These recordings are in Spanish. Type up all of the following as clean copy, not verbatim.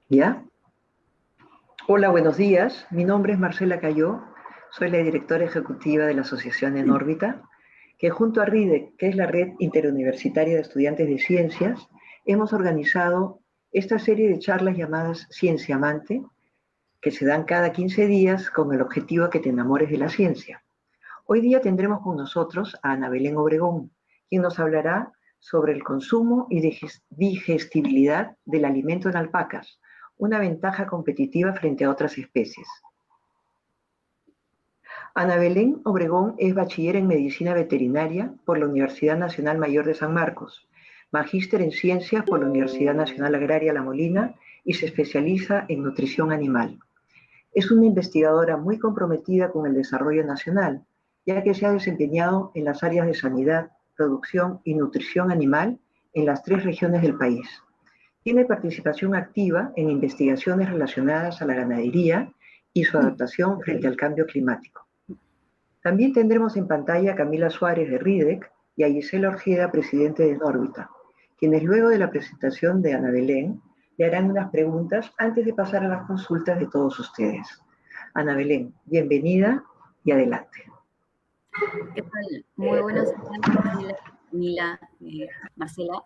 ¿Ya? Hola, buenos días. Mi nombre es Marcela Cayó. Soy la directora ejecutiva de la Asociación En órbita, que junto a RIDEC, que es la Red Interuniversitaria de Estudiantes de Ciencias, hemos organizado esta serie de charlas llamadas Ciencia Amante, que se dan cada 15 días con el objetivo de que te enamores de la ciencia. Hoy día tendremos con nosotros a Ana Belén Obregón, quien nos hablará sobre el consumo y digestibilidad del alimento en alpacas, una ventaja competitiva frente a otras especies. Ana Belén Obregón es bachiller en Medicina Veterinaria por la Universidad Nacional Mayor de San Marcos, magíster en Ciencias por la Universidad Nacional Agraria La Molina y se especializa en nutrición animal. Es una investigadora muy comprometida con el desarrollo nacional, ya que se ha desempeñado en las áreas de sanidad, producción y nutrición animal en las 3 regiones del país. Tiene participación activa en investigaciones relacionadas a la ganadería y su adaptación frente al cambio climático. También tendremos en pantalla a Camila Suárez de RIDEC y a Gisela Orjeda, presidente de Nórbita, quienes luego de la presentación de Ana Belén le harán unas preguntas antes de pasar a las consultas de todos ustedes. Ana Belén, bienvenida y adelante. ¿Qué tal? Muy buenos días, Marcela, Camila, Marcela,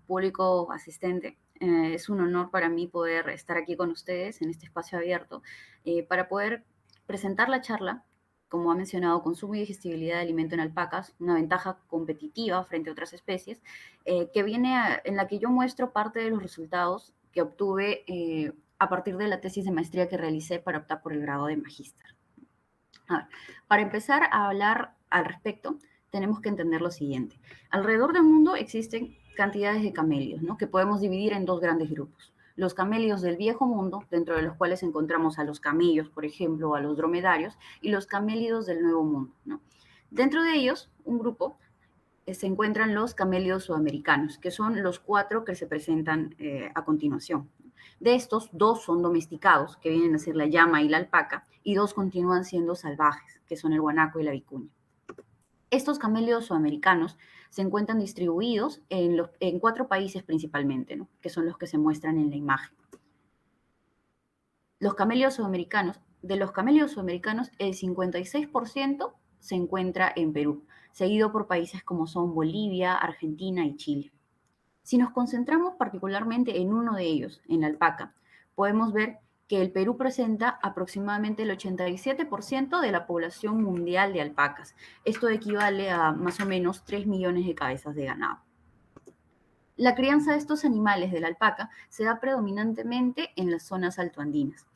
público asistente. Es un honor para mí poder estar aquí con ustedes en este espacio abierto para poder presentar la charla, como ha mencionado, consumo y digestibilidad de alimento en alpacas, una ventaja competitiva frente a otras especies, en la que yo muestro parte de los resultados que obtuve a partir de la tesis de maestría que realicé para optar por el grado de magíster. A ver, para empezar a hablar al respecto, tenemos que entender lo siguiente. Alrededor del mundo existen cantidades de camélidos, ¿no? Que podemos dividir en dos grandes grupos. Los camélidos del viejo mundo, dentro de los cuales encontramos a los camellos, por ejemplo, o a los dromedarios, y los camélidos del nuevo mundo, ¿no? Dentro de ellos, un grupo se encuentran los camélidos sudamericanos, que son los 4 que se presentan a continuación. De estos, 2 son domesticados, que vienen a ser la llama y la alpaca, y 2 continúan siendo salvajes, que son el guanaco y la vicuña. Estos camélidos sudamericanos se encuentran distribuidos en 4 países principalmente, ¿no? Que son los que se muestran en la imagen. De los camélidos sudamericanos, el 56% se encuentra en Perú, seguido por países como son Bolivia, Argentina y Chile. Si nos concentramos particularmente en uno de ellos, en la alpaca, podemos ver que el Perú presenta aproximadamente el 87% de la población mundial de alpacas. Esto equivale a más o menos 3 millones de cabezas de ganado. La crianza de estos animales de la alpaca se da predominantemente en las zonas altoandinas.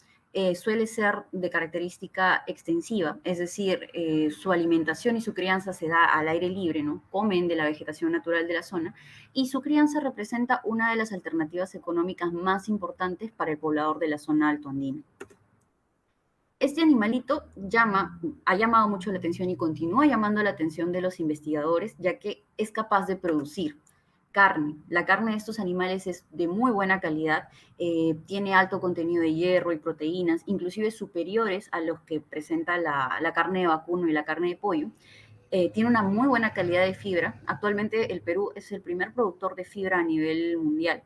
Suele ser de característica extensiva, es decir, su alimentación y su crianza se da al aire libre, ¿no? Comen de la vegetación natural de la zona y su crianza representa una de las alternativas económicas más importantes para el poblador de la zona altoandina. Este animalito ha llamado mucho la atención y continúa llamando la atención de los investigadores, ya que es capaz de producir carne. La carne de estos animales es de muy buena calidad, tiene alto contenido de hierro y proteínas, inclusive superiores a los que presenta la carne de vacuno y la carne de pollo. Tiene una muy buena calidad de fibra. Actualmente el Perú es el primer productor de fibra a nivel mundial.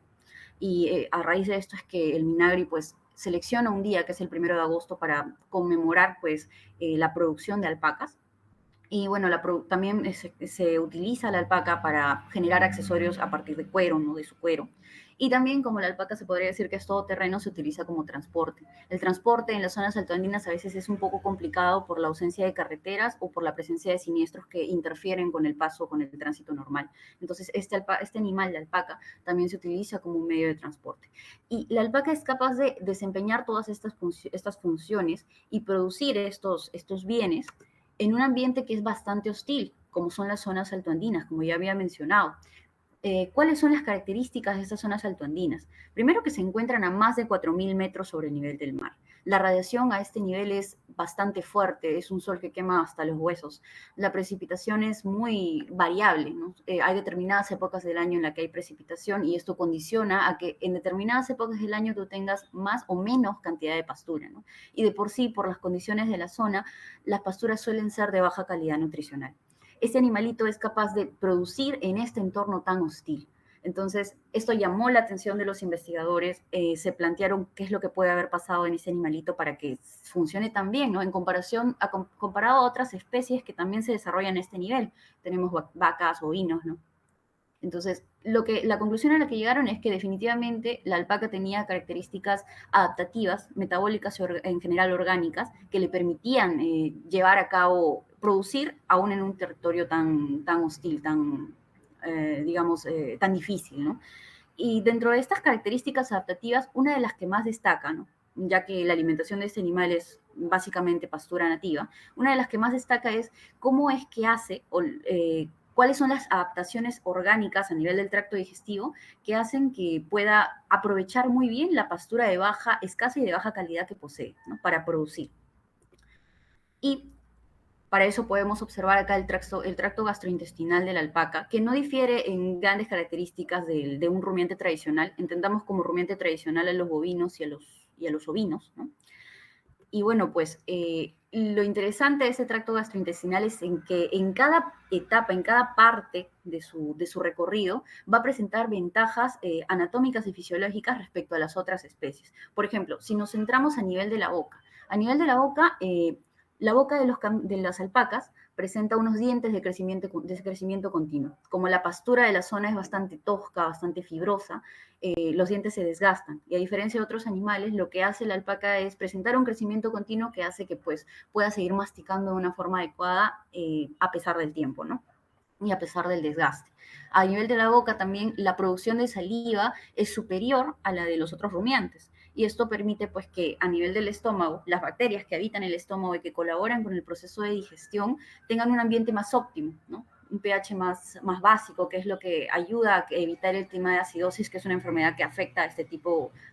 Y a raíz de esto es que el Minagri pues selecciona un día, que es el 1 de agosto, para conmemorar pues la producción de alpacas. Y bueno, también se utiliza la alpaca para generar accesorios a partir de cuero, ¿no? De su cuero. Y también, como la alpaca se podría decir que es todoterreno, se utiliza como transporte. El transporte en las zonas altoandinas a veces es un poco complicado por la ausencia de carreteras o por la presencia de siniestros que interfieren con el paso, con el tránsito normal. Entonces, este animal, la alpaca, también se utiliza como un medio de transporte. Y la alpaca es capaz de desempeñar todas estas funciones y producir estos bienes en un ambiente que es bastante hostil, como son las zonas altoandinas, como ya había mencionado. ¿Cuáles son las características de estas zonas altoandinas? Primero, que se encuentran a más de 4.000 metros sobre el nivel del mar. La radiación a este nivel es bastante fuerte, es un sol que quema hasta los huesos. La precipitación es muy variable, ¿no? Hay determinadas épocas del año en las que hay precipitación y esto condiciona a que en determinadas épocas del año tú tengas más o menos cantidad de pastura, ¿no? Y de por sí, por las condiciones de la zona, las pasturas suelen ser de baja calidad nutricional. Este animalito es capaz de producir en este entorno tan hostil. Entonces, esto llamó la atención de los investigadores, se plantearon qué es lo que puede haber pasado en ese animalito para que funcione tan bien, ¿no? Comparado a otras especies que también se desarrollan a este nivel. Tenemos vacas, ovinos, ¿no? Entonces, la conclusión a la que llegaron es que definitivamente la alpaca tenía características adaptativas, metabólicas y en general orgánicas, que le permitían llevar a cabo, producir aún en un territorio tan hostil, tan difícil, ¿no? Y dentro de estas características adaptativas, una de las que más destaca, ¿no? Ya que la alimentación de este animal es básicamente pastura nativa, una de las que más destaca es cómo es que hace, cuáles son las adaptaciones orgánicas a nivel del tracto digestivo que hacen que pueda aprovechar muy bien la pastura de baja, escasa y de baja calidad que posee, ¿no? Para producir. Y para eso podemos observar acá el tracto gastrointestinal de la alpaca, que no difiere en grandes características de un rumiante tradicional. Entendamos como rumiante tradicional a los bovinos y a los ovinos, ¿no? Y bueno, pues lo interesante de ese tracto gastrointestinal es en que en cada etapa, en cada parte de su recorrido, va a presentar ventajas anatómicas y fisiológicas respecto a las otras especies. Por ejemplo, si nos centramos a nivel de la boca de las alpacas presenta unos dientes de crecimiento continuo. Como la pastura de la zona es bastante tosca, bastante fibrosa, los dientes se desgastan. Y a diferencia de otros animales, lo que hace la alpaca es presentar un crecimiento continuo que hace que pues, pueda seguir masticando de una forma adecuada a pesar del tiempo, ¿no? Y a pesar del desgaste. A nivel de la boca también la producción de saliva es superior a la de los otros rumiantes. Y esto permite pues que a nivel del estómago, las bacterias que habitan el estómago y que colaboran con el proceso de digestión tengan un ambiente más óptimo, ¿no? Un pH más básico, que es lo que ayuda a evitar el tema de acidosis, que es una enfermedad que afecta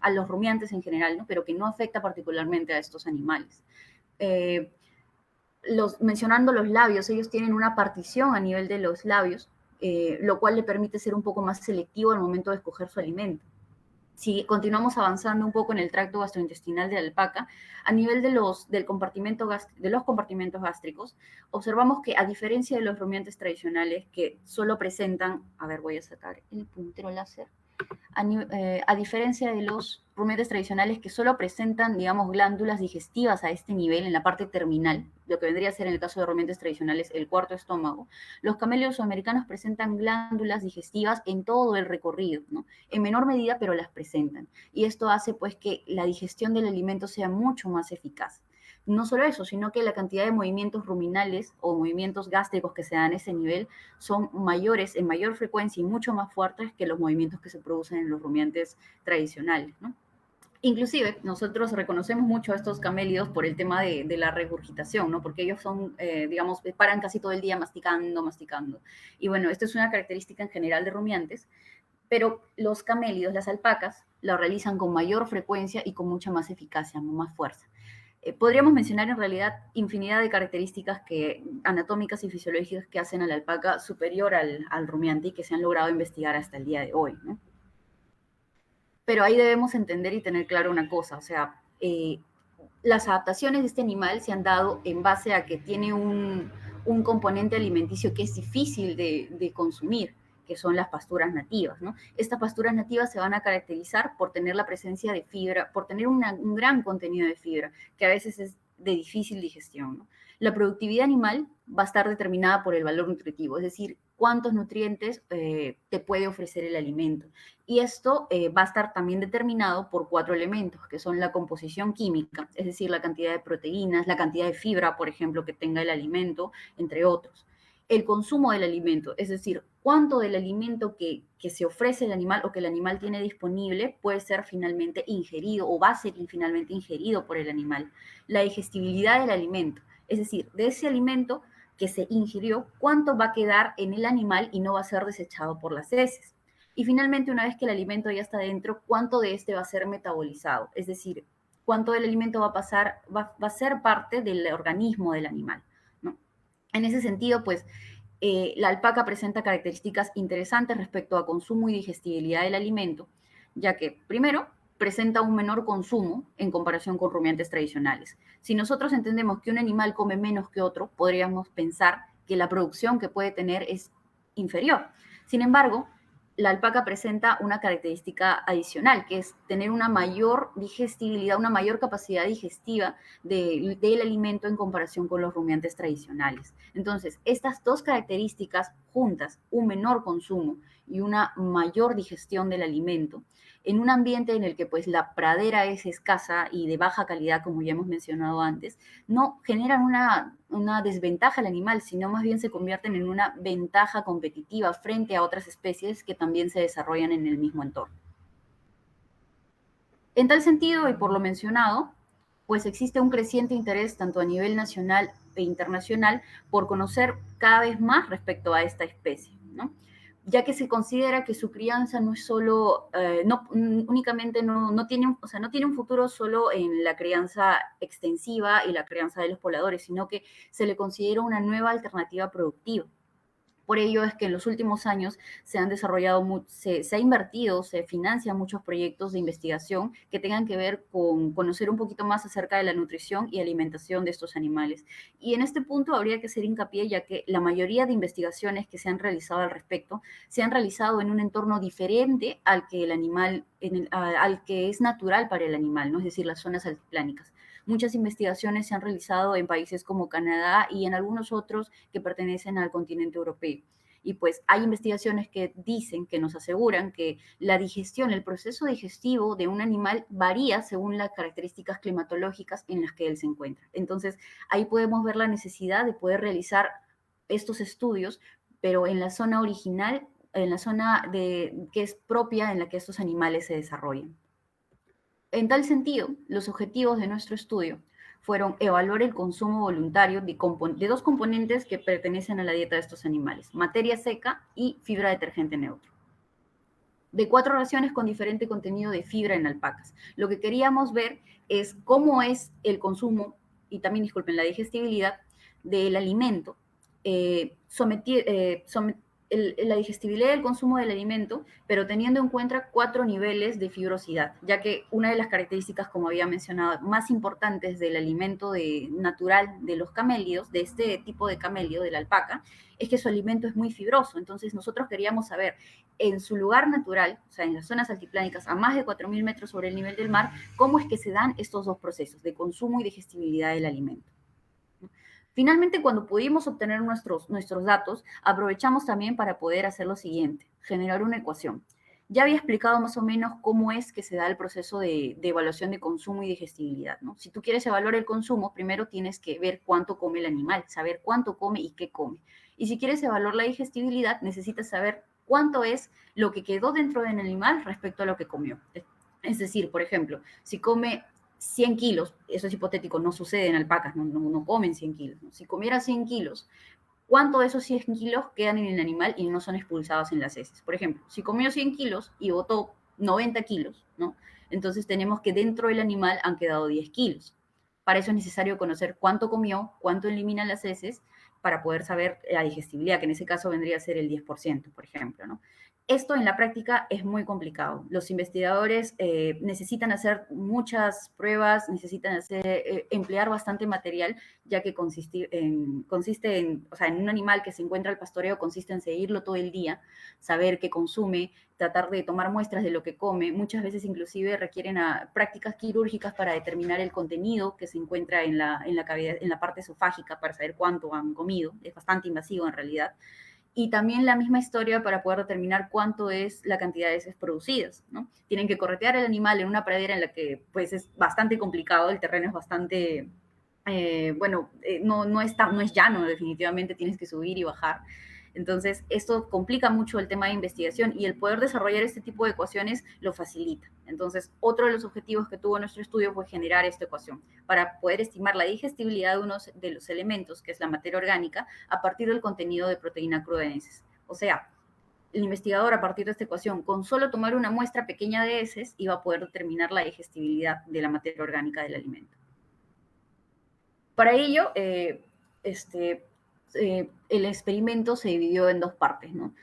a los rumiantes en general, ¿no? Pero que no afecta particularmente a estos animales. Mencionando los labios, ellos tienen una partición a nivel de los labios, lo cual le permite ser un poco más selectivo al momento de escoger su alimento. Si continuamos avanzando un poco en el tracto gastrointestinal de la alpaca, a nivel de los compartimentos gástricos, observamos que a diferencia de los rumiantes tradicionales que solo presentan, a ver, voy a sacar el puntero láser, a diferencia de los rumiantes tradicionales que solo presentan, digamos, glándulas digestivas a este nivel, en la parte terminal, lo que vendría a ser en el caso de rumiantes tradicionales el cuarto estómago, los camélidos sudamericanos presentan glándulas digestivas en todo el recorrido, ¿no? En menor medida, pero las presentan. Y esto hace pues que la digestión del alimento sea mucho más eficaz. No solo eso, sino que la cantidad de movimientos ruminales o movimientos gástricos que se dan a ese nivel son mayores, en mayor frecuencia y mucho más fuertes que los movimientos que se producen en los rumiantes tradicionales, ¿no? Inclusive, nosotros reconocemos mucho a estos camélidos por el tema de la regurgitación, ¿no? Porque ellos son, digamos, paran casi todo el día masticando. Y bueno, esto es una característica en general de rumiantes, pero los camélidos, las alpacas, lo realizan con mayor frecuencia y con mucha más eficacia, más fuerza. Podríamos mencionar en realidad infinidad de características anatómicas y fisiológicas que hacen a la alpaca superior al rumiante y que se han logrado investigar hasta el día de hoy, ¿no? Pero ahí debemos entender y tener claro una cosa, o sea, las adaptaciones de este animal se han dado en base a que tiene un componente alimenticio que es difícil de consumir, que son las pasturas nativas, ¿no? Estas pasturas nativas se van a caracterizar por tener la presencia de fibra, por tener un gran contenido de fibra, que a veces es de difícil digestión, ¿no? La productividad animal va a estar determinada por el valor nutritivo, es decir, cuántos nutrientes te puede ofrecer el alimento. Y esto va a estar también determinado por 4 elementos, que son la composición química, es decir, la cantidad de proteínas, la cantidad de fibra, por ejemplo, que tenga el alimento, entre otros. El consumo del alimento, es decir, cuánto del alimento que se ofrece el animal o que el animal tiene disponible puede ser finalmente ingerido o va a ser finalmente ingerido por el animal. La digestibilidad del alimento, es decir, de ese alimento que se ingirió, cuánto va a quedar en el animal y no va a ser desechado por las heces. Y finalmente, una vez que el alimento ya está dentro, cuánto de este va a ser metabolizado, es decir, cuánto del alimento va a ser parte del organismo del animal, ¿no? En ese sentido, pues, la alpaca presenta características interesantes respecto a consumo y digestibilidad del alimento, ya que, primero, presenta un menor consumo en comparación con rumiantes tradicionales. Si nosotros entendemos que un animal come menos que otro, podríamos pensar que la producción que puede tener es inferior. Sin embargo, la alpaca presenta una característica adicional, que es tener una mayor digestibilidad, una mayor capacidad digestiva del alimento en comparación con los rumiantes tradicionales. Entonces, estas dos características juntas, un menor consumo y una mayor digestión del alimento, en un ambiente en el que pues la pradera es escasa y de baja calidad, como ya hemos mencionado antes, no generan una desventaja al animal, sino más bien se convierten en una ventaja competitiva frente a otras especies que también se desarrollan en el mismo entorno. En tal sentido, y por lo mencionado, pues existe un creciente interés tanto a nivel nacional e internacional por conocer cada vez más respecto a esta especie, ¿no? Ya que se considera que su crianza no es solo, únicamente no tiene, o sea, no tiene un futuro solo en la crianza extensiva y la crianza de los pobladores, sino que se le considera una nueva alternativa productiva. Por ello es que en los últimos años se han desarrollado, se ha invertido, se financian muchos proyectos de investigación que tengan que ver con conocer un poquito más acerca de la nutrición y alimentación de estos animales. Y en este punto habría que hacer hincapié, ya que la mayoría de investigaciones que se han realizado al respecto se han realizado en un entorno diferente al que el animal, al que es natural para el animal, ¿no? Es decir, las zonas altiplánicas. Muchas investigaciones se han realizado en países como Canadá y en algunos otros que pertenecen al continente europeo. Y pues hay investigaciones que dicen, que nos aseguran que la digestión, el proceso digestivo de un animal varía según las características climatológicas en las que él se encuentra. Entonces, ahí podemos ver la necesidad de poder realizar estos estudios, pero en la zona original, en la zona que es propia en la que estos animales se desarrollan. En tal sentido, los objetivos de nuestro estudio fueron evaluar el consumo voluntario de dos componentes que pertenecen a la dieta de estos animales, materia seca y fibra detergente neutro, de 4 raciones con diferente contenido de fibra en alpacas. Lo que queríamos ver es cómo es el consumo y también, disculpen, la digestibilidad del alimento, la digestibilidad del consumo del alimento, pero teniendo en cuenta 4 niveles de fibrosidad, ya que una de las características, como había mencionado, más importantes del alimento natural de los camélidos, de este tipo de camelio, de la alpaca, es que su alimento es muy fibroso. Entonces nosotros queríamos saber, en su lugar natural, o sea, en las zonas altiplánicas a más de 4.000 metros sobre el nivel del mar, cómo es que se dan estos dos procesos de consumo y digestibilidad del alimento. Finalmente, cuando pudimos obtener nuestros datos, aprovechamos también para poder hacer lo siguiente, generar una ecuación. Ya había explicado más o menos cómo es que se da el proceso de evaluación de consumo y digestibilidad, ¿no? Si tú quieres evaluar el consumo, primero tienes que ver cuánto come el animal, saber cuánto come y qué come. Y si quieres evaluar la digestibilidad, necesitas saber cuánto es lo que quedó dentro del animal respecto a lo que comió. Es decir, por ejemplo, si come 100 kilos, eso es hipotético, no sucede en alpacas, no comen 100 kilos. ¿No? Si comiera 100 kilos, ¿cuánto de esos 100 kilos quedan en el animal y no son expulsados en las heces? Por ejemplo, si comió 100 kilos y botó 90 kilos, ¿no? Entonces tenemos que dentro del animal han quedado 10 kilos. Para eso es necesario conocer cuánto comió, cuánto elimina las heces, para poder saber la digestibilidad, que en ese caso vendría a ser el 10%, por ejemplo, ¿no? Esto en la práctica es muy complicado. Los investigadores necesitan hacer muchas pruebas, necesitan emplear bastante material, ya que consiste en, o sea, en un animal que se encuentra al pastoreo, consiste en seguirlo todo el día, saber qué consume, tratar de tomar muestras de lo que come. Muchas veces inclusive requieren prácticas quirúrgicas para determinar el contenido que se encuentra en la cavidad, en la parte esofágica, para saber cuánto han comido. Es bastante invasivo en realidad. Y también la misma historia para poder determinar cuánto es la cantidad de heces producidas, ¿no? Tienen que corretear al animal en una pradera en la que pues es bastante complicado, el terreno es bastante, no es llano, definitivamente tienes que subir y bajar. Entonces, esto complica mucho el tema de investigación y el poder desarrollar este tipo de ecuaciones lo facilita. Entonces, otro de los objetivos que tuvo nuestro estudio fue generar esta ecuación para poder estimar la digestibilidad de uno de los elementos, que es la materia orgánica, a partir del contenido de proteína cruda en heces. O sea, el investigador, a partir de esta ecuación, con solo tomar una muestra pequeña de heces, iba a poder determinar la digestibilidad de la materia orgánica del alimento. Para ello, el experimento se dividió en dos partes, ¿no?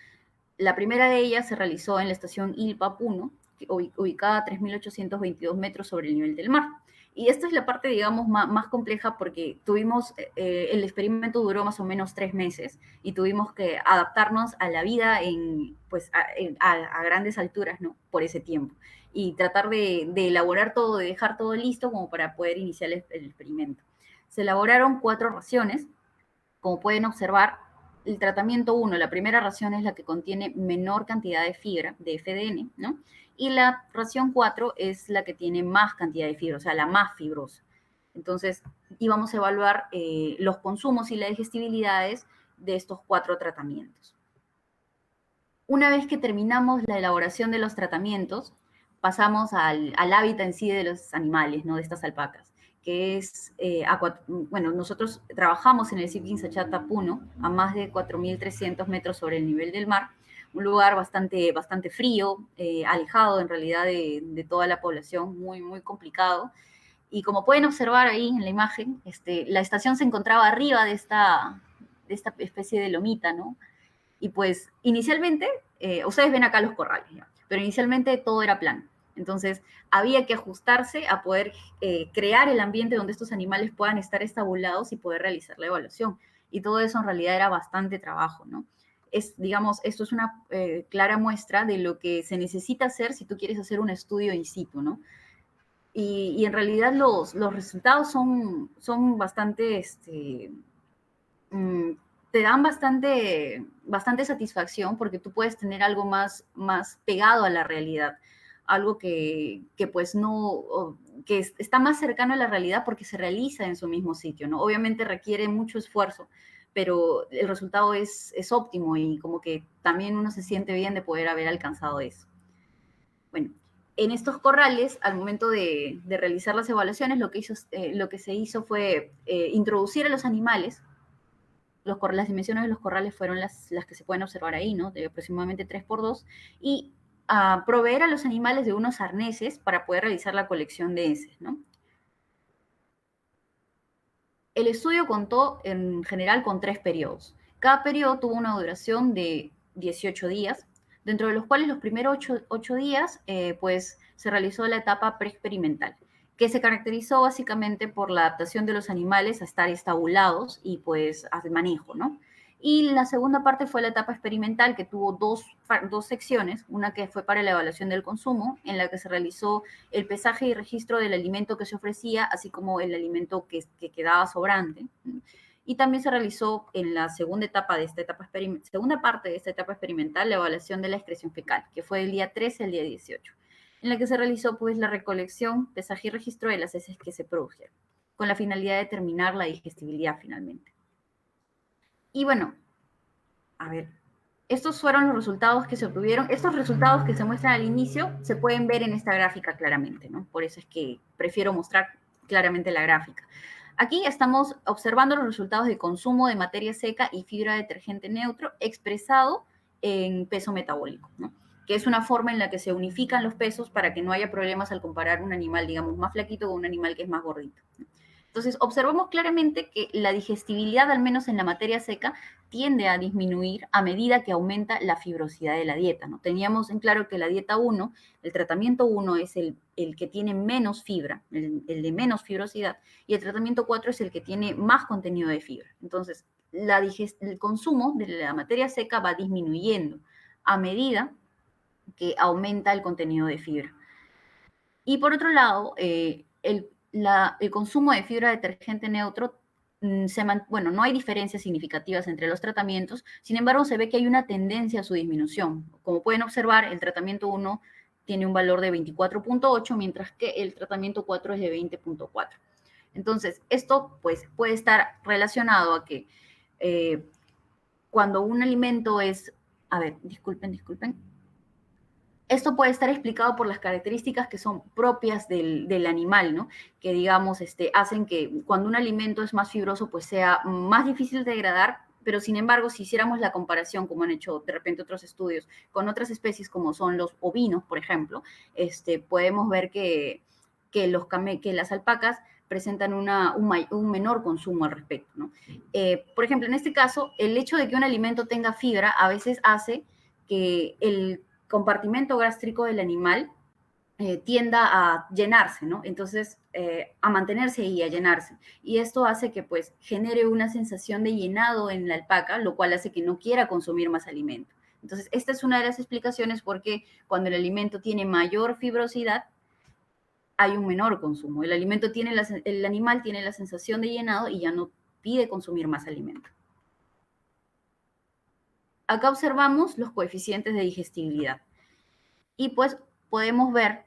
La primera de ellas se realizó en la estación Ilpa Puno, ubicada a 3.822 metros sobre el nivel del mar. Y esta es la parte, digamos, más compleja porque tuvimos, el experimento duró más o menos 3 meses y tuvimos que adaptarnos a la vida pues, a grandes alturas, ¿no? Por ese tiempo. Y tratar de elaborar todo, de dejar todo listo como para poder iniciar el experimento. Se elaboraron 4 raciones. Como pueden observar, el tratamiento 1, la primera ración es la que contiene menor cantidad de fibra, de FDN, ¿no? Y la ración 4 es la que tiene más cantidad de fibra, o sea, la más fibrosa. Entonces, íbamos a evaluar los consumos y las digestibilidades de estos 4 tratamientos. Una vez que terminamos la elaboración de los tratamientos, pasamos al hábitat en sí de los animales, ¿no? De estas alpacas, que es, bueno, nosotros trabajamos en el Sitio Insachatta Puno, a más de 4.300 metros sobre el nivel del mar, un lugar bastante, bastante frío, alejado en realidad de toda la población, muy, muy complicado. Y como pueden observar ahí en la imagen, la estación se encontraba arriba de esta especie de lomita, ¿no? Y pues inicialmente, ustedes ven acá los corrales, ¿ya? Pero inicialmente todo era plano. Entonces había que ajustarse a poder crear el ambiente donde estos animales puedan estar estabulados y poder realizar la evaluación. Y todo eso en realidad era bastante trabajo, ¿no? Digamos, esto es una clara muestra de lo que se necesita hacer si tú quieres hacer un estudio in situ, ¿no? Y en realidad los resultados son bastante, mm, te dan bastante satisfacción porque tú puedes tener algo más pegado a la realidad, algo que pues no, que está más cercano a la realidad porque se realiza en su mismo sitio, ¿no? Obviamente requiere mucho esfuerzo, pero el resultado es óptimo y como que también uno se siente bien de poder haber alcanzado eso. Bueno, en estos corrales, al momento de realizar las evaluaciones, lo que se hizo fue introducir a los animales. Las dimensiones de los corrales fueron las que se pueden observar ahí, ¿no? De aproximadamente 3x2, y proveer a los animales de unos arneses para poder realizar la colección de heces, ¿no? El estudio contó en general con 3 periodos. Cada periodo tuvo una duración de 18 días, dentro de los cuales los primeros 8 días pues se realizó la etapa preexperimental, que se caracterizó básicamente por la adaptación de los animales a estar estabulados y pues al manejo, ¿no? Y la segunda parte fue la etapa experimental, que tuvo dos secciones, una que fue para la evaluación del consumo, en la que se realizó el pesaje y registro del alimento que se ofrecía, así como el alimento que quedaba sobrante. Y también se realizó en la segunda parte de esta etapa experimental la evaluación de la excreción fecal, que fue del día 13 al día 18, en la que se realizó pues la recolección, pesaje y registro de las heces que se produjeron, con la finalidad de determinar la digestibilidad finalmente. Y bueno, a ver, estos fueron los resultados que se obtuvieron. Estos resultados que se muestran al inicio se pueden ver en esta gráfica claramente, ¿no? Por eso es que prefiero mostrar claramente la gráfica. Aquí estamos observando los resultados de consumo de materia seca y fibra detergente neutro expresado en peso metabólico, ¿no? Que es una forma en la que se unifican los pesos para que no haya problemas al comparar un animal, digamos, más flaquito con un animal que es más gordito, ¿no? Entonces, observamos claramente que la digestibilidad, al menos en la materia seca, tiende a disminuir a medida que aumenta la fibrosidad de la dieta, ¿no? Teníamos en claro que la dieta 1, el tratamiento 1 es el que tiene menos fibra, el de menos fibrosidad, y el tratamiento 4 es el que tiene más contenido de fibra. Entonces, el consumo de la materia seca va disminuyendo a medida que aumenta el contenido de fibra. Y por otro lado, el consumo de fibra detergente neutro, bueno, no hay diferencias significativas entre los tratamientos, sin embargo, se ve que hay una tendencia a su disminución. Como pueden observar, el tratamiento 1 tiene un valor de 24.8, mientras que el tratamiento 4 es de 20.4. Entonces, esto pues, puede estar relacionado a que cuando un alimento es... A ver, disculpen. Esto puede estar explicado por las características que son propias del animal, ¿no? Que digamos, hacen que cuando un alimento es más fibroso, pues sea más difícil de degradar, pero sin embargo, si hiciéramos la comparación, como han hecho de repente otros estudios, con otras especies como son los ovinos, por ejemplo, podemos ver que las alpacas presentan un menor consumo al respecto, ¿no? Por ejemplo, en este caso, el hecho de que un alimento tenga fibra a veces hace que el compartimento gástrico del animal tienda a llenarse, ¿no? Entonces, a mantenerse y a llenarse. Y esto hace que pues genere una sensación de llenado en la alpaca, lo cual hace que no quiera consumir más alimento. Entonces, esta es una de las explicaciones porque cuando el alimento tiene mayor fibrosidad, hay un menor consumo. El animal tiene la sensación de llenado y ya no pide consumir más alimento. Acá observamos los coeficientes de digestibilidad y pues podemos ver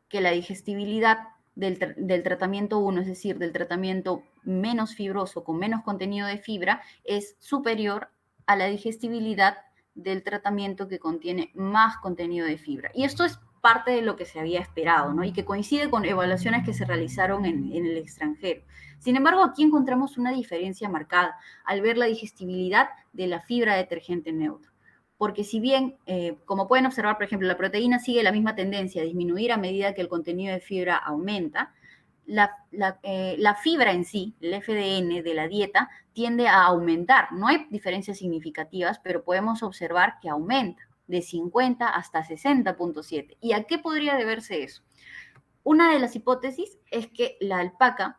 que la digestibilidad del tratamiento 1, es decir, del tratamiento menos fibroso, con menos contenido de fibra, es superior a la digestibilidad del tratamiento que contiene más contenido de fibra. Y esto es parte de lo que se había esperado, ¿no? Y que coincide con evaluaciones que se realizaron en el extranjero. Sin embargo, aquí encontramos una diferencia marcada al ver la digestibilidad de la fibra detergente neutro. Porque si bien, como pueden observar, por ejemplo, la proteína sigue la misma tendencia a disminuir a medida que el contenido de fibra aumenta, la fibra en sí, el FDN de la dieta, tiende a aumentar. No hay diferencias significativas, pero podemos observar que aumenta de 50 hasta 60.7. ¿Y a qué podría deberse eso? Una de las hipótesis es que la alpaca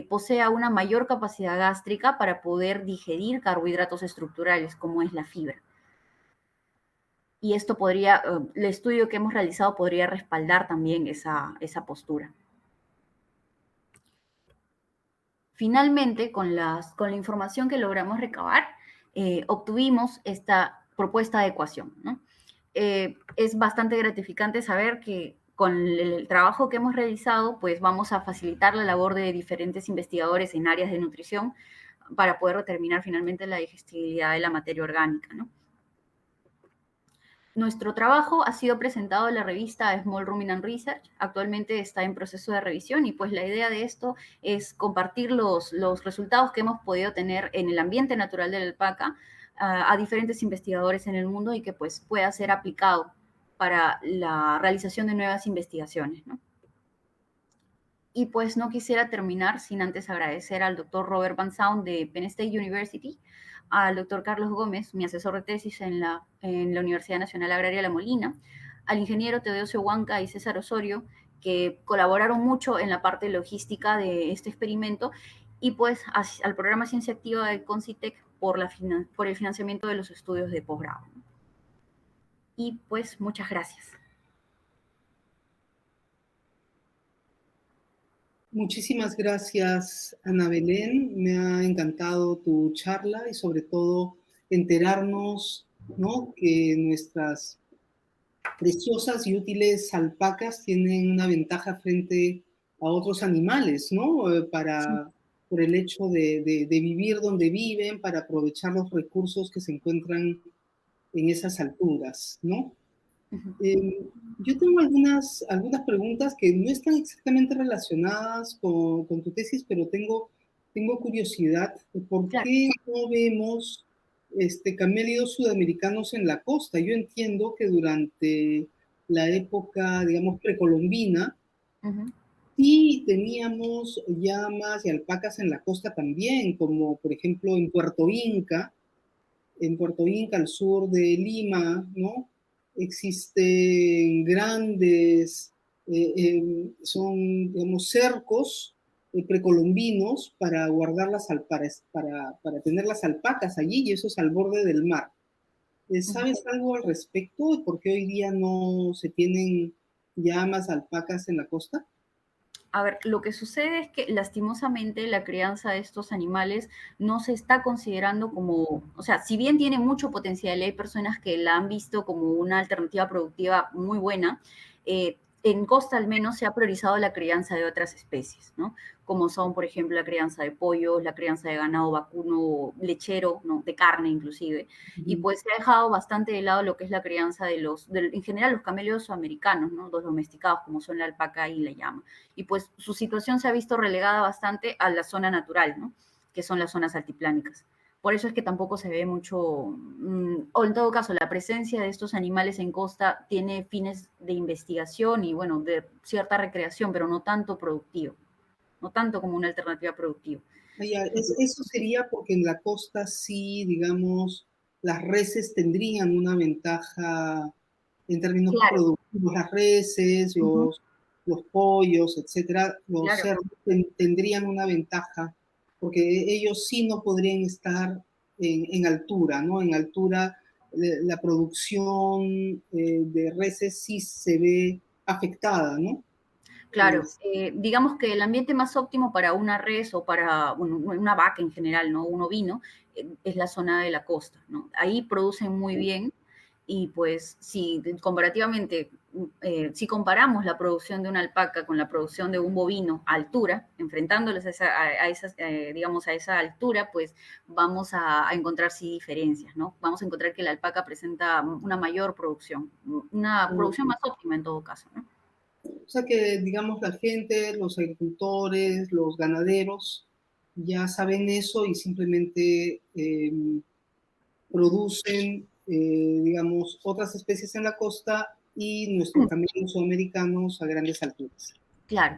posea una mayor capacidad gástrica para poder digerir carbohidratos estructurales, como es la fibra. Y esto podría, el estudio que hemos realizado podría respaldar también esa postura. Finalmente, con la información que logramos recabar, obtuvimos esta propuesta de ecuación, ¿no? Es bastante gratificante saber que con el trabajo que hemos realizado, pues vamos a facilitar la labor de diferentes investigadores en áreas de nutrición para poder determinar finalmente la digestibilidad de la materia orgánica, ¿no? Nuestro trabajo ha sido presentado en la revista Small Ruminant Research. Actualmente está en proceso de revisión y pues la idea de esto es compartir los resultados que hemos podido tener en el ambiente natural de la alpaca a diferentes investigadores en el mundo y que pues pueda ser aplicado para la realización de nuevas investigaciones, ¿no? Y pues no quisiera terminar sin antes agradecer al doctor Robert Van Saun de Penn State University, al doctor Carlos Gómez, mi asesor de tesis en la Universidad Nacional Agraria La Molina, al ingeniero Teodosio Huanca y César Osorio, que colaboraron mucho en la parte logística de este experimento, y pues al programa Ciencia Activa de Concitec por el financiamiento de los estudios de posgrado. Y pues muchas gracias. Muchísimas gracias, Ana Belén. Me ha encantado tu charla y sobre todo enterarnos, ¿no?, que nuestras preciosas y útiles alpacas tienen una ventaja frente a otros animales, ¿no? Por el hecho de vivir donde viven, para aprovechar los recursos que se encuentran en esas alturas, ¿no? Yo tengo algunas preguntas que no están exactamente relacionadas con tu tesis, pero tengo curiosidad de por qué no vemos camélidos sudamericanos en la costa. Yo entiendo que durante la época, digamos, precolombina, sí teníamos llamas y alpacas en la costa también, como por ejemplo en Puerto Inca, al sur de Lima, ¿no? Existen grandes, son, digamos, cercos precolombinos para guardar para tener las alpacas allí, y eso es al borde del mar. ¿Sabes algo al respecto de por qué hoy día no se tienen ya más alpacas en la costa? A ver, lo que sucede es que lastimosamente la crianza de estos animales no se está considerando como, o sea, si bien tiene mucho potencial, hay personas que la han visto como una alternativa productiva muy buena, en costa al menos se ha priorizado la crianza de otras especies, ¿no? Como son, por ejemplo, la crianza de pollos, la crianza de ganado vacuno lechero, ¿no?, de carne inclusive, y pues se ha dejado bastante de lado lo que es la crianza en general, los camélidos americanos, ¿no?, los domesticados, como son la alpaca y la llama. Y pues su situación se ha visto relegada bastante a la zona natural, ¿no?, que son las zonas altiplánicas. Por eso es que tampoco se ve mucho, o en todo caso, la presencia de estos animales en costa tiene fines de investigación y, bueno, de cierta recreación, pero no tanto productivo, no tanto como una alternativa productiva. Eso sería porque en la costa sí, digamos, las reses tendrían una ventaja en términos productivos, las reses, los pollos, etcétera, los Claro. cerdos tendrían una ventaja, porque ellos sí no podrían estar en altura, ¿no? En altura, la producción de reses sí se ve afectada, ¿no? Claro, digamos que el ambiente más óptimo para una res o para una vaca en general, ¿no? Un ovino, es la zona de la costa, ¿no? Ahí producen muy bien y pues si comparativamente, si comparamos la producción de una alpaca con la producción de un bovino a altura, enfrentándolos digamos, a esa altura, pues vamos a encontrar sí diferencias, ¿no? Vamos a encontrar que la alpaca presenta una mayor producción, una producción más óptima en todo caso, ¿no? O sea que, digamos, la gente, los agricultores, los ganaderos, ya saben eso y simplemente producen, digamos, otras especies en la costa y nuestros camellos sudamericanos a grandes alturas. Claro,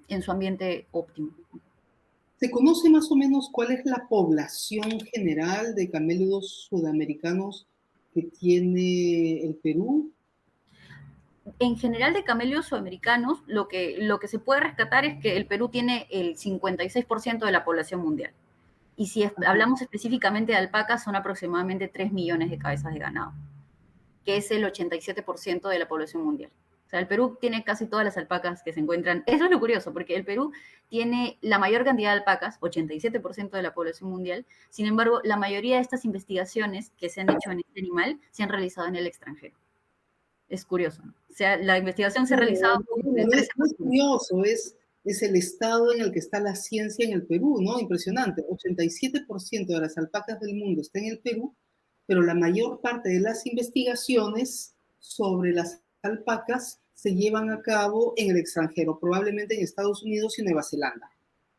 en su ambiente óptimo. ¿Se conoce más o menos cuál es la población general de camélidos sudamericanos que tiene el Perú? En general de camellos sudamericanos, lo que se puede rescatar es que el Perú tiene el 56% de la población mundial. Y si hablamos específicamente de alpacas, son aproximadamente 3 millones de cabezas de ganado, que es el 87% de la población mundial. O sea, el Perú tiene casi todas las alpacas que se encuentran. Eso es lo curioso, porque el Perú tiene la mayor cantidad de alpacas, 87% de la población mundial. Sin embargo, la mayoría de estas investigaciones que se han hecho en este animal se han realizado en el extranjero. Es curioso, ¿no? O sea, la investigación se ha realizado en No 13 es curioso, es el estado en el que está la ciencia en el Perú, ¿no? Impresionante. 87% de las alpacas del mundo está en el Perú, pero la mayor parte de las investigaciones sobre las alpacas se llevan a cabo en el extranjero, probablemente en Estados Unidos y Nueva Zelanda,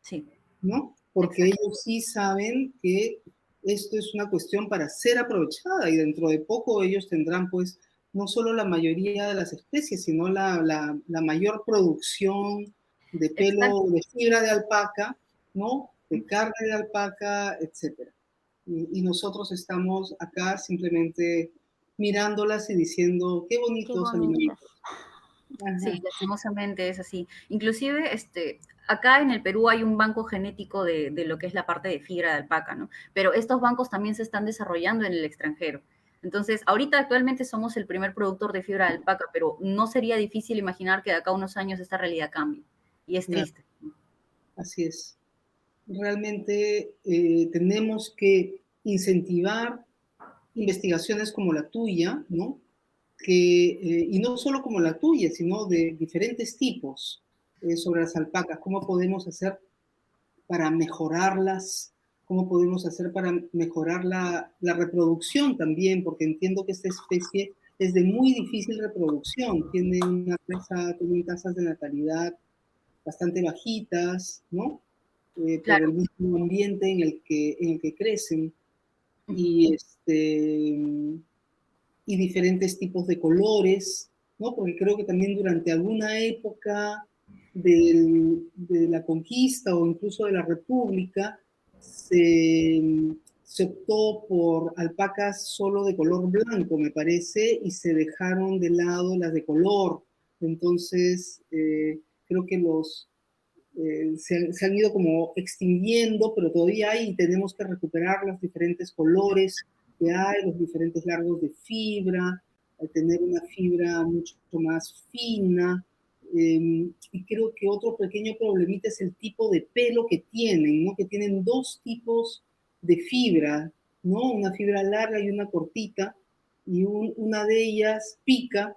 Sí, ¿no? Porque exacto. ellos sí saben que esto es una cuestión para ser aprovechada y dentro de poco ellos tendrán pues no solo la mayoría de las especies, sino la mayor producción de pelo, Exacto. de fibra de alpaca, ¿no? De carne de alpaca, etc. Y nosotros estamos acá simplemente mirándolas y diciendo, qué Qué bonitos bonitos. animalitos. Sí, Ajá. lastimosamente es así. Inclusive, acá en el Perú hay un banco genético de lo que es la parte de fibra de alpaca, ¿no? Pero estos bancos también se están desarrollando en el extranjero. Entonces, ahorita actualmente somos el primer productor de fibra de alpaca, pero no sería difícil imaginar que de acá a unos años esta realidad cambie. Y es Claro, triste. así es. Realmente tenemos que incentivar investigaciones como la tuya, ¿no? Y no solo como la tuya, sino de diferentes tipos sobre las alpacas. ¿Cómo podemos hacer para mejorarlas? ¿Cómo podemos hacer para mejorar la reproducción también? Porque entiendo que esta especie es de muy difícil reproducción. Tiene tasas de natalidad bastante bajitas, ¿no? Por Claro. el mismo ambiente en el que crecen. Ujú. Y, y diferentes tipos de colores, ¿no? Porque creo que también durante alguna época de la conquista o incluso de la República se, se optó por alpacas solo de color blanco, me parece, y se dejaron de lado las de color. Entonces, creo que se han ido como extinguiendo, pero todavía hay y tenemos que recuperar los diferentes colores que hay, los diferentes largos de fibra, tener una fibra mucho más fina. Y creo que otro pequeño problemita es el tipo de pelo que tienen, ¿no? Que tienen dos tipos de fibra, ¿no? Una fibra larga y una cortita, y una de ellas pica,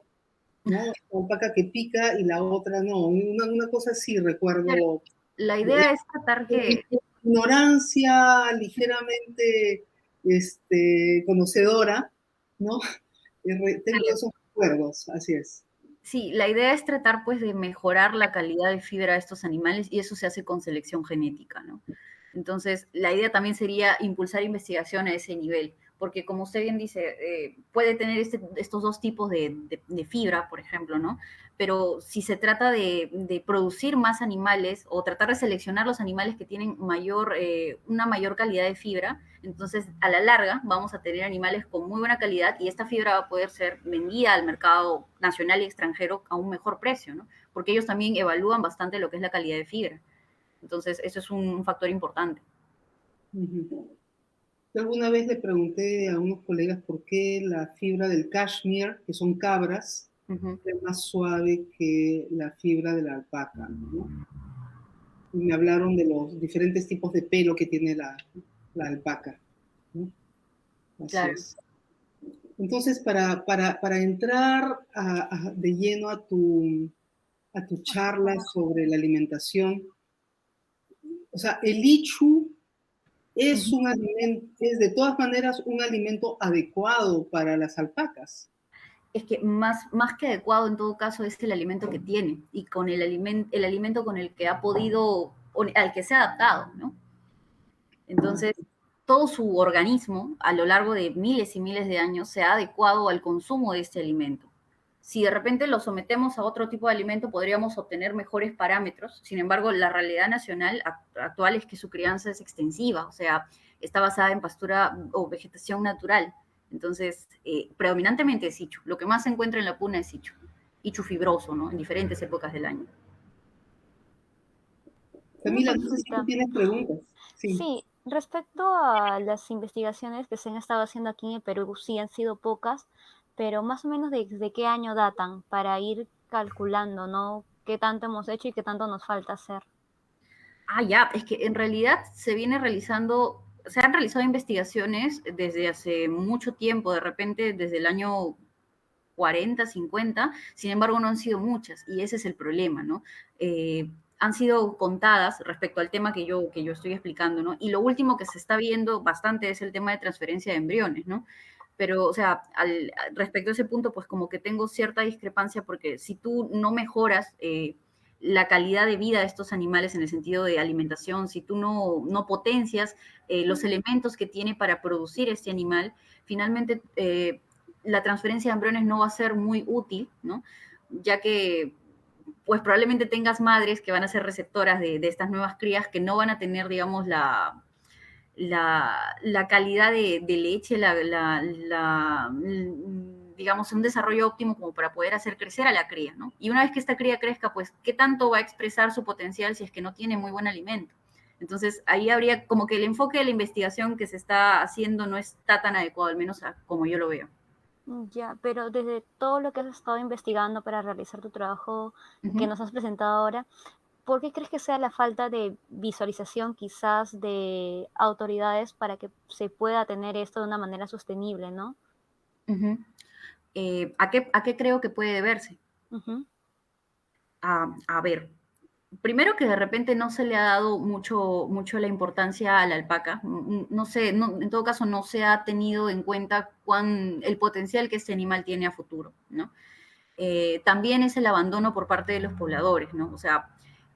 ¿no? La alpaca que pica y la otra no. Una cosa así Claro. recuerdo. La idea es tratar que Ignorancia ligeramente conocedora, ¿no? Tengo esos recuerdos, así es. sí, la idea es tratar pues de mejorar la calidad de fibra de estos animales y eso se hace con selección genética, ¿no? Entonces, la idea también sería impulsar investigación a ese nivel, porque como usted bien dice, puede tener estos dos tipos de fibra, por ejemplo, ¿no? Pero si se trata de producir más animales o tratar de seleccionar los animales que tienen una mayor calidad de fibra, entonces a la larga vamos a tener animales con muy buena calidad y esta fibra va a poder ser vendida al mercado nacional y extranjero a un mejor precio, ¿no? porque ellos también evalúan bastante lo que es la calidad de fibra. Entonces, eso es un factor importante. Yo alguna vez le pregunté a unos colegas por qué la fibra del cashmere, que son cabras, es más suave que la fibra de la alpaca, ¿no? Y me hablaron de los diferentes tipos de pelo que tiene la alpaca, ¿no? Así Claro. es. Entonces, para entrar de lleno a tu charla sobre la alimentación, o sea, el ichu es un alimento, es de todas maneras un alimento adecuado para las alpacas. Es que más que adecuado en todo caso es el alimento que tiene y con el alimento con el que ha podido, al que se ha adaptado, ¿no? Entonces, todo su organismo a lo largo de miles y miles de años se ha adecuado al consumo de este alimento. Si de repente lo sometemos a otro tipo de alimento, podríamos obtener mejores parámetros. Sin embargo, la realidad nacional actual es que su crianza es extensiva, o sea, está basada en pastura o vegetación natural. Entonces, predominantemente es ichu. Lo que más se encuentra en la puna es ichu. Ichu fibroso, ¿no? En diferentes épocas del año. Camila, no sé si tú tienes preguntas. Sí, respecto a las investigaciones que se han estado haciendo aquí en el Perú, sí han sido pocas, pero más o menos desde qué año datan para ir calculando, ¿no? Qué tanto hemos hecho y qué tanto nos falta hacer. Ya, es que en realidad se han realizado investigaciones desde hace mucho tiempo, de repente desde el año 40, 50, sin embargo no han sido muchas y ese es el problema, ¿no? Han sido contadas respecto al tema que yo estoy explicando, ¿no? Y lo último que se está viendo bastante es el tema de transferencia de embriones, ¿no? Pero, o sea, respecto a ese punto, pues como que tengo cierta discrepancia porque si tú no mejoras la calidad de vida de estos animales en el sentido de alimentación, si tú no potencias los elementos que tiene para producir este animal, finalmente la transferencia de embriones no va a ser muy útil, ¿no? Ya que pues probablemente tengas madres que van a ser receptoras de estas nuevas crías que no van a tener, digamos, la calidad de leche, digamos, un desarrollo óptimo como para poder hacer crecer a la cría, ¿no? Y una vez que esta cría crezca, pues, ¿qué tanto va a expresar su potencial si es que no tiene muy buen alimento? Entonces, ahí habría como que el enfoque de la investigación que se está haciendo no está tan adecuado, al menos como yo lo veo. Ya, pero desde todo lo que has estado investigando para realizar tu trabajo que nos has presentado ahora, ¿por qué crees que sea la falta de visualización quizás de autoridades para que se pueda tener esto de una manera sostenible, ¿no? ¿A qué creo que puede deberse? A ver, primero que de repente no se le ha dado mucho la importancia a la alpaca. No sé, en todo caso no se ha tenido en cuenta el potencial que este animal tiene a futuro, ¿no? También es el abandono por parte de los pobladores, ¿no? O sea,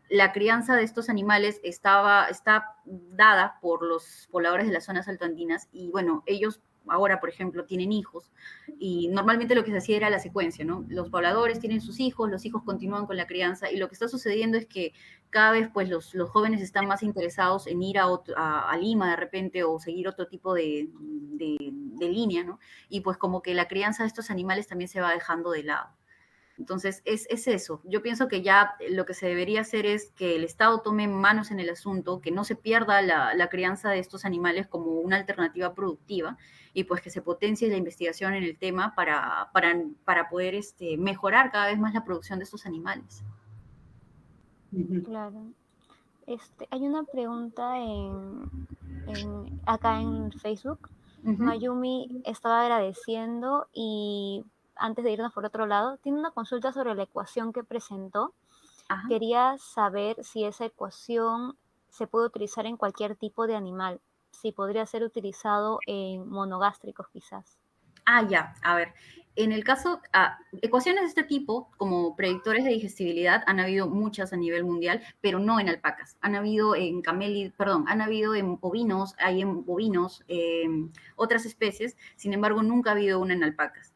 la crianza de estos animales está dada por los pobladores de las zonas altoandinas y bueno, ellos ahora, por ejemplo, tienen hijos y normalmente lo que se hacía era la secuencia, ¿no? Los pobladores tienen sus hijos, los hijos continúan con la crianza y lo que está sucediendo es que cada vez pues los jóvenes están más interesados en ir a Lima de repente o seguir otro tipo de línea, ¿no? Y pues como que la crianza de estos animales también se va dejando de lado. Entonces, es eso. Yo pienso que ya lo que se debería hacer es que el Estado tome manos en el asunto, que no se pierda la crianza de estos animales como una alternativa productiva y pues que se potencie la investigación en el tema para poder mejorar cada vez más la producción de estos animales. Claro. Hay una pregunta acá en Facebook. Mayumi estaba agradeciendo y antes de irnos por otro lado, tiene una consulta sobre la ecuación que presentó. Quería saber si esa ecuación se puede utilizar en cualquier tipo de animal, si podría ser utilizado en monogástricos quizás. Ya, a ver. En el caso, ecuaciones de este tipo, como predictores de digestibilidad, han habido muchas a nivel mundial, pero no en alpacas. Han habido en han habido en ovinos, hay en bovinos, otras especies, sin embargo, nunca ha habido una en alpacas.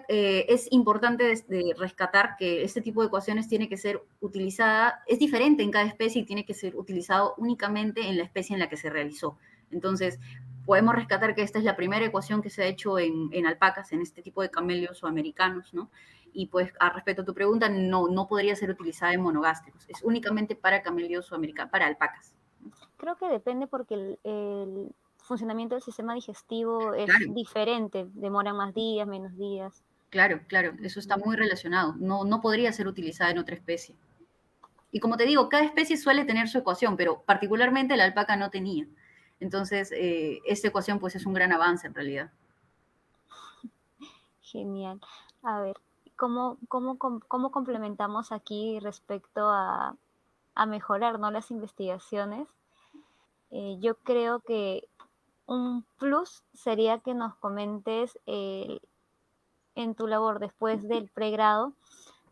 Es importante rescatar que este tipo de ecuaciones tiene que ser utilizada, es diferente en cada especie y tiene que ser utilizado únicamente en la especie en la que se realizó. Entonces, podemos rescatar que esta es la primera ecuación que se ha hecho en alpacas, en este tipo de camelios o americanos, ¿no? Y pues, respecto a tu pregunta, no podría ser utilizada en monogástricos. Es únicamente para camellos sudamericanos, para alpacas. Creo que depende porque el funcionamiento del sistema digestivo es Claro. diferente, demora más días, menos días. Claro, eso está muy relacionado. No podría ser utilizada en otra especie. Y como te digo, cada especie suele tener su ecuación, pero particularmente la alpaca no tenía. Entonces, esta ecuación pues es un gran avance en realidad. Genial. A ver, ¿cómo complementamos aquí respecto a mejorar, ¿no?, las investigaciones? Yo creo que un plus sería que nos comentes en tu labor después del pregrado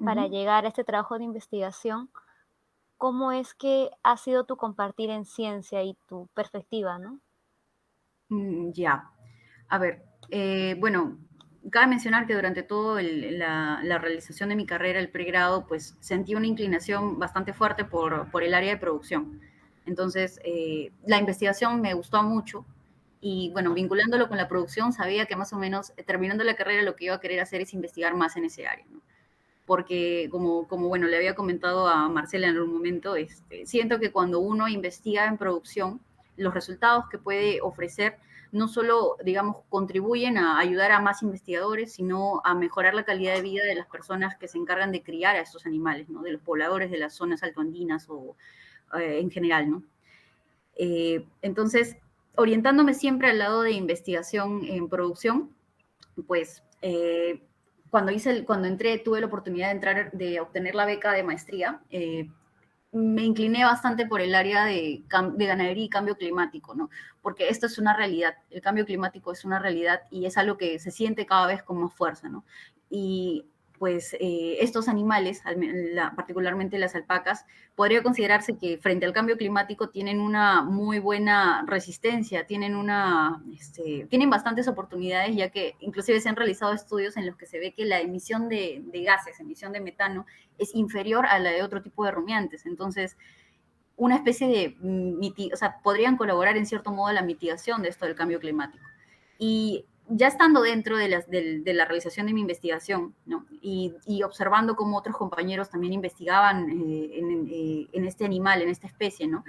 para llegar a este trabajo de investigación, ¿cómo es que ha sido tu compartir en ciencia y tu perspectiva, ¿no? Ya. A ver, bueno, cabe mencionar que durante toda la realización de mi carrera, el pregrado, pues sentí una inclinación bastante fuerte por el área de producción. Entonces, la investigación me gustó mucho y, bueno, vinculándolo con la producción, sabía que más o menos terminando la carrera lo que iba a querer hacer es investigar más en ese área, ¿no? Porque bueno, le había comentado a Marcela en algún momento, siento que cuando uno investiga en producción, los resultados que puede ofrecer no solo, digamos, contribuyen a ayudar a más investigadores, sino a mejorar la calidad de vida de las personas que se encargan de criar a estos animales, ¿no? De los pobladores de las zonas altoandinas o en general, ¿no? Entonces, orientándome siempre al lado de investigación en producción, pues cuando entré, tuve la oportunidad de obtener la beca de maestría, me incliné bastante por el área de ganadería y cambio climático, ¿no? Porque esto es una realidad, el cambio climático es una realidad y es algo que se siente cada vez con más fuerza, ¿no? Y pues estos animales, particularmente las alpacas, podría considerarse que frente al cambio climático tienen una muy buena resistencia, tienen bastantes oportunidades, ya que inclusive se han realizado estudios en los que se ve que la emisión de gases, emisión de metano, es inferior a la de otro tipo de rumiantes. Entonces, una especie de, podrían colaborar en cierto modo a la mitigación de esto del cambio climático. Y ya estando dentro de la realización de mi investigación, ¿no? y observando cómo otros compañeros también investigaban en este animal, en esta especie, ¿no?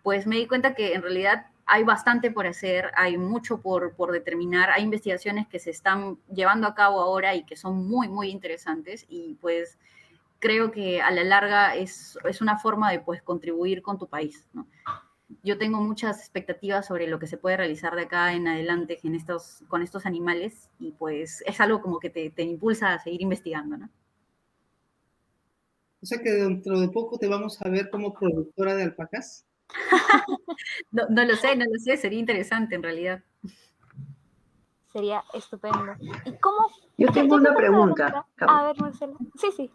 Pues me di cuenta que en realidad hay bastante por hacer, hay mucho por determinar, hay investigaciones que se están llevando a cabo ahora y que son muy, muy interesantes, y pues creo que a la larga es una forma de pues contribuir con tu país, ¿no? Yo tengo muchas expectativas sobre lo que se puede realizar de acá en adelante con estos animales, y pues es algo como que te impulsa a seguir investigando, ¿no? O sea que dentro de poco te vamos a ver como productora de alpacas. No lo sé, sería interesante en realidad. Sería estupendo. ¿Y cómo? Yo tengo una pregunta. A ver, Marcela. Sí.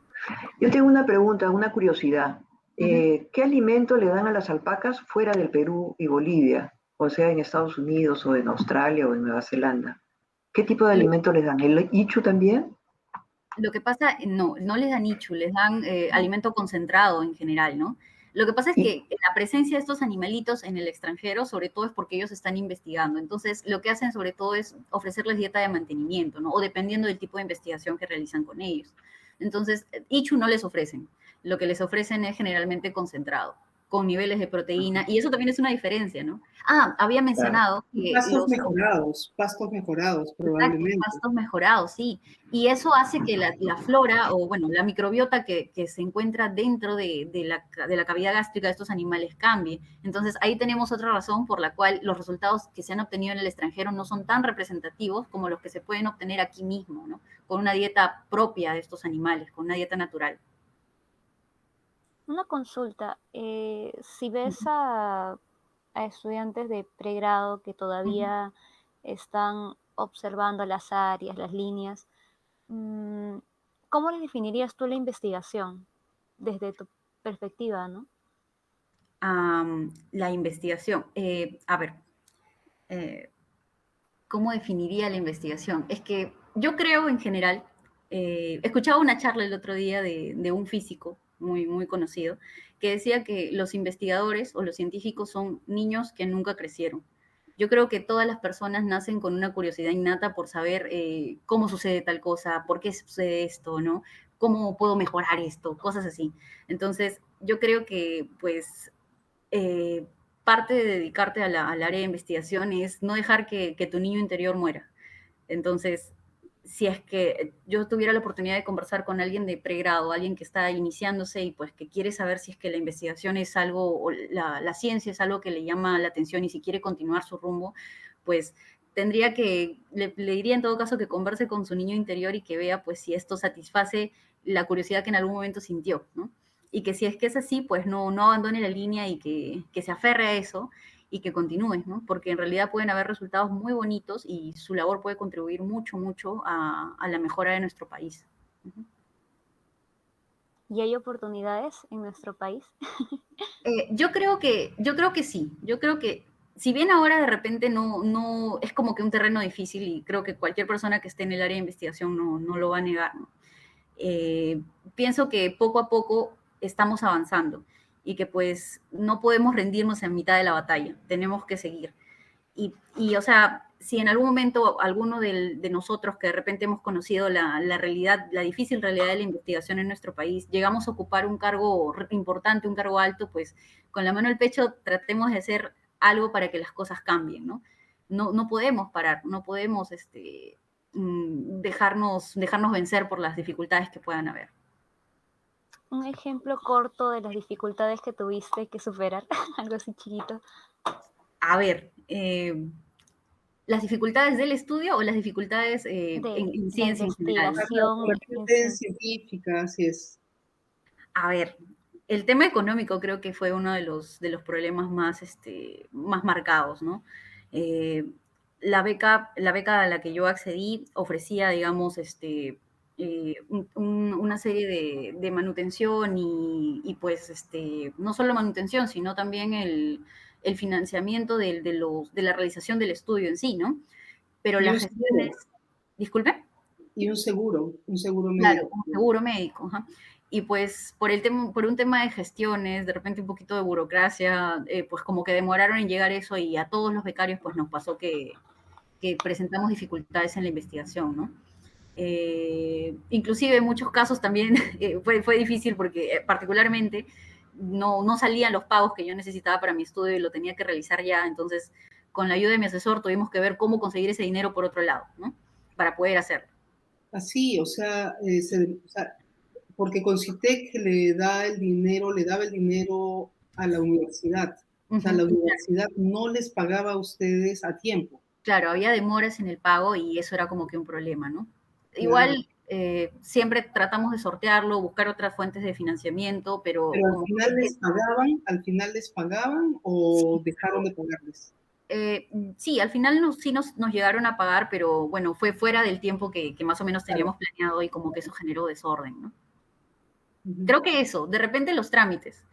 Yo tengo una pregunta, una curiosidad. ¿Qué alimento le dan a las alpacas fuera del Perú y Bolivia? O sea, en Estados Unidos o en Australia o en Nueva Zelanda. ¿Qué tipo de alimento les dan? ¿El ichu también? Lo que pasa, no les dan ichu, les dan alimento concentrado en general, ¿no? Lo que pasa es que la presencia de estos animalitos en el extranjero, sobre todo es porque ellos están investigando. Entonces, lo que hacen sobre todo es ofrecerles dieta de mantenimiento, ¿no? O dependiendo del tipo de investigación que realizan con ellos. Entonces, ichu no les ofrecen. Lo que les ofrecen es generalmente concentrado, con niveles de proteína, y eso también es una diferencia, ¿no? Había mencionado que pastos mejorados, probablemente. Pastos mejorados, sí. Y eso hace que la flora, o bueno, la microbiota que se encuentra dentro de la cavidad gástrica de estos animales cambie. Entonces, ahí tenemos otra razón por la cual los resultados que se han obtenido en el extranjero no son tan representativos como los que se pueden obtener aquí mismo, ¿no? Con una dieta propia de estos animales, con una dieta natural. Una consulta. Si ves a estudiantes de pregrado que todavía están observando las áreas, las líneas, ¿cómo le definirías tú la investigación desde tu perspectiva, ¿no? La investigación. A ver, ¿cómo definiría la investigación? Es que yo creo en general, escuchaba una charla el otro día de un físico muy, muy conocido, que decía que los investigadores o los científicos son niños que nunca crecieron. Yo creo que todas las personas nacen con una curiosidad innata por saber cómo sucede tal cosa, por qué sucede esto, ¿no? ¿Cómo puedo mejorar esto? Cosas así. Entonces, yo creo que, pues, eh, parte de dedicarte al área de investigación es no dejar que tu niño interior muera. Entonces, si es que yo tuviera la oportunidad de conversar con alguien de pregrado, alguien que está iniciándose y pues que quiere saber si es que la investigación es algo, o la ciencia es algo que le llama la atención y si quiere continuar su rumbo, pues tendría que, le diría en todo caso que converse con su niño interior y que vea pues si esto satisface la curiosidad que en algún momento sintió, ¿no? Y que si es que es así, pues no abandone la línea y que se aferre a eso y que continúes, ¿no? Porque en realidad pueden haber resultados muy bonitos y su labor puede contribuir mucho, mucho a la mejora de nuestro país. ¿Y hay oportunidades en nuestro país? Yo creo que sí. Yo creo que, si bien ahora de repente no es como que un terreno difícil y creo que cualquier persona que esté en el área de investigación no lo va a negar, ¿no? Pienso que poco a poco estamos avanzando y que pues no podemos rendirnos en mitad de la batalla, tenemos que seguir. O sea, si en algún momento alguno de nosotros que de repente hemos conocido la realidad, la difícil realidad de la investigación en nuestro país, llegamos a ocupar un cargo importante, un cargo alto, pues con la mano al pecho tratemos de hacer algo para que las cosas cambien, ¿no? No podemos parar, no podemos dejarnos vencer por las dificultades que puedan haber. Un ejemplo corto de las dificultades que tuviste que superar, algo así chiquito. A ver, ¿las dificultades del estudio o las dificultades en ciencia en general? Las científicas, así es. A ver, el tema económico creo que fue uno de los problemas más marcados, ¿no? La beca a la que yo accedí ofrecía, digamos, una serie de manutención y pues, no solo manutención, sino también el financiamiento de la realización del estudio en sí, ¿no? Pero las gestiones... ¿Disculpe? Y un seguro médico. Claro, un seguro médico, ajá. Y pues por un tema de gestiones, de repente un poquito de burocracia, pues como que demoraron en llegar eso y a todos los becarios pues nos pasó que presentamos dificultades en la investigación, ¿no? Inclusive en muchos casos también fue difícil porque particularmente no salían los pagos que yo necesitaba para mi estudio y lo tenía que realizar ya, entonces con la ayuda de mi asesor tuvimos que ver cómo conseguir ese dinero por otro lado, ¿no? Para poder hacerlo. Así, o sea, porque Concitec le daba el dinero a la universidad. O sea, la universidad no les pagaba a ustedes a tiempo. Claro, había demoras en el pago y eso era como que un problema, ¿no? Claro. Igual siempre tratamos de sortearlo, buscar otras fuentes de financiamiento, pero al final les pagaban o sí, dejaron de pagarles. Sí, al final sí nos llegaron a pagar, pero bueno, fue fuera del tiempo que más o menos teníamos planeado y como que eso generó desorden, ¿no? Creo que eso, de repente los trámites,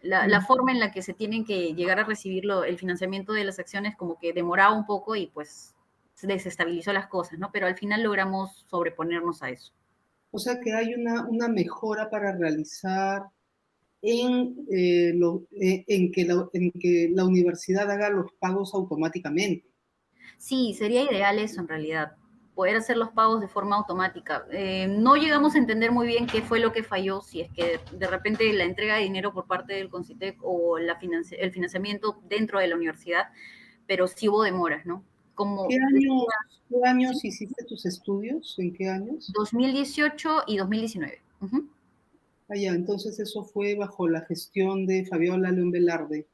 la forma en la que se tienen que llegar a recibir el financiamiento de las acciones como que demoraba un poco y pues desestabilizó las cosas, ¿no? Pero al final logramos sobreponernos a eso. O sea que hay una mejora para realizar en que la universidad haga los pagos automáticamente. Sí, sería ideal eso en realidad, poder hacer los pagos de forma automática. No llegamos a entender muy bien qué fue lo que falló, si es que de repente la entrega de dinero por parte del Concitec o el financiamiento dentro de la universidad, pero sí hubo demoras, ¿no? ¿Qué años ¿sí? hiciste tus estudios? ¿En qué años? 2018 y 2019. Ya, entonces eso fue bajo la gestión de Fabiola León Velarde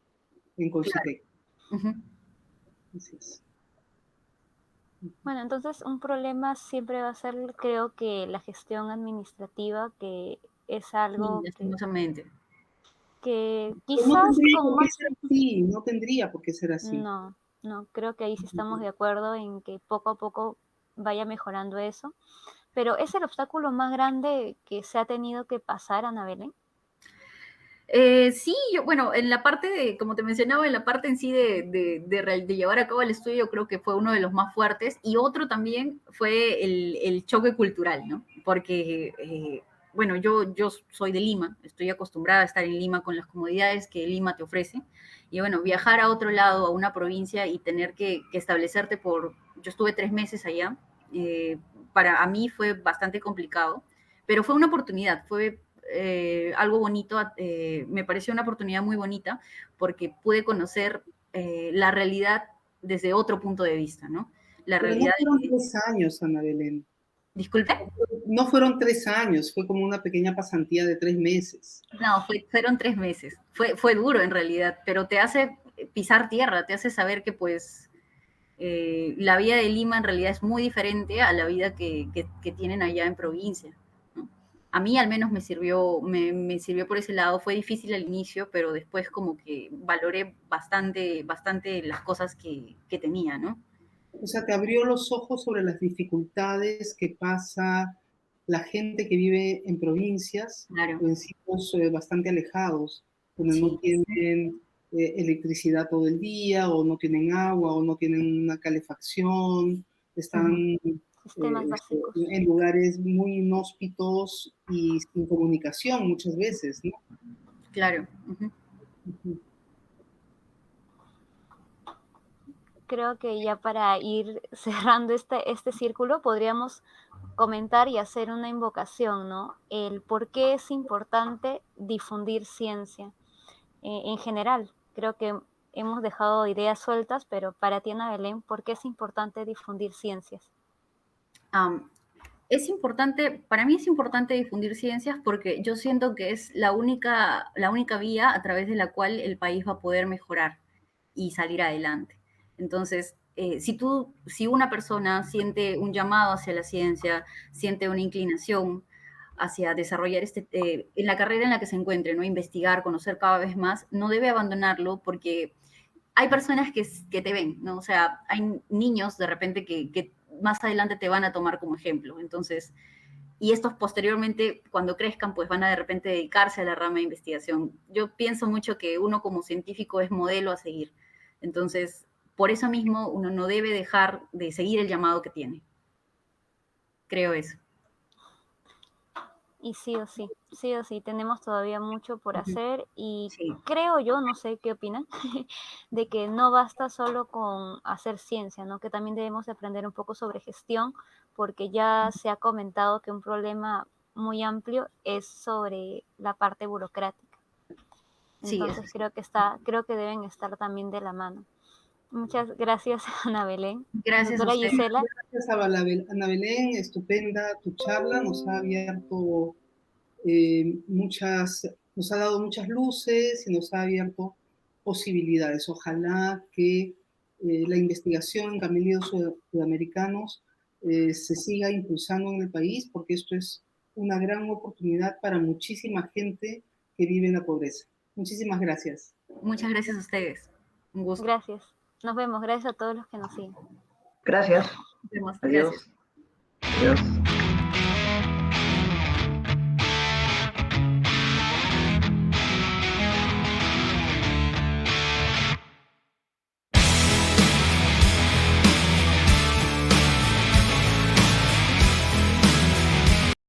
en Concitec. Claro. Así es. Bueno, entonces un problema siempre va a ser, creo que la gestión administrativa, que es algo que quizás no tendría por qué ser así. No, creo que ahí sí estamos de acuerdo en que poco a poco vaya mejorando eso. Pero ¿es el obstáculo más grande que se ha tenido que pasar, Ana Belén? Sí, bueno, en la parte como te mencionaba, en la parte en sí de llevar a cabo el estudio, creo que fue uno de los más fuertes. Y otro también fue el choque cultural, ¿no? Porque bueno, yo soy de Lima, estoy acostumbrada a estar en Lima con las comodidades que Lima te ofrece, y bueno, viajar a otro lado, a una provincia y tener que establecerte yo estuve 3 meses allá, para a mí fue bastante complicado, pero fue una oportunidad, fue algo bonito, me pareció una oportunidad muy bonita porque pude conocer la realidad desde otro punto de vista, ¿no? La Pero no realidad... fueron 3 años, Ana Belén. Disculpe. No fueron 3 años, fue como una pequeña pasantía de 3 meses. No, fueron 3 meses. Fue duro en realidad, pero te hace pisar tierra, te hace saber que pues la vida de Lima en realidad es muy diferente a la vida que tienen allá en provincia, ¿no? A mí al menos me sirvió por ese lado. Fue difícil al inicio, pero después como que valoré bastante las cosas que tenía, ¿no? O sea, te abrió los ojos sobre las dificultades que pasa la gente que vive en provincias Claro. o en sitios bastante alejados, donde no Sí. tienen electricidad todo el día, o no tienen agua, o no tienen una calefacción, están Sistemas básicos. en lugares muy inhóspitos y sin comunicación muchas veces, ¿no? Claro. Uh-huh. Uh-huh. Creo que ya para ir cerrando este círculo podríamos comentar y hacer una invocación, ¿no? El por qué es importante difundir ciencia. En general, creo que hemos dejado ideas sueltas, pero para ti, Ana Belén, ¿por qué es importante difundir ciencias? Es importante, para mí es importante difundir ciencias porque yo siento que es la única vía a través de la cual el país va a poder mejorar y salir adelante. Entonces, si una persona siente un llamado hacia la ciencia, siente una inclinación hacia desarrollar en la carrera en la que se encuentre, ¿no? Investigar, conocer cada vez más, no debe abandonarlo porque hay personas que te ven, ¿no? O sea, hay niños de repente que más adelante te van a tomar como ejemplo. Entonces, y estos posteriormente, cuando crezcan, pues van a de repente dedicarse a la rama de investigación. Yo pienso mucho que uno como científico es modelo a seguir. Entonces, por eso mismo, uno no debe dejar de seguir el llamado que tiene. Creo eso. Y sí o sí, tenemos todavía mucho por hacer y sí. Creo yo, no sé qué opinan, de que no basta solo con hacer ciencia, ¿no? Que también debemos aprender un poco sobre gestión, porque ya se ha comentado que un problema muy amplio es sobre la parte burocrática. Entonces sí, creo que deben estar también de la mano. Muchas gracias, Ana Belén. Gracias Doctora a usted. Gisela. Gracias, Ana Belén, estupenda tu charla, nos ha abierto nos ha dado muchas luces y nos ha abierto posibilidades. Ojalá que la investigación en camellidos sudamericanos se siga impulsando en el país, porque esto es una gran oportunidad para muchísima gente que vive en la pobreza. Muchísimas gracias. Muchas gracias a ustedes. Un gusto. Gracias. Nos vemos. Gracias a todos los que nos siguen. Gracias. Nos vemos. Adiós. Gracias. Adiós.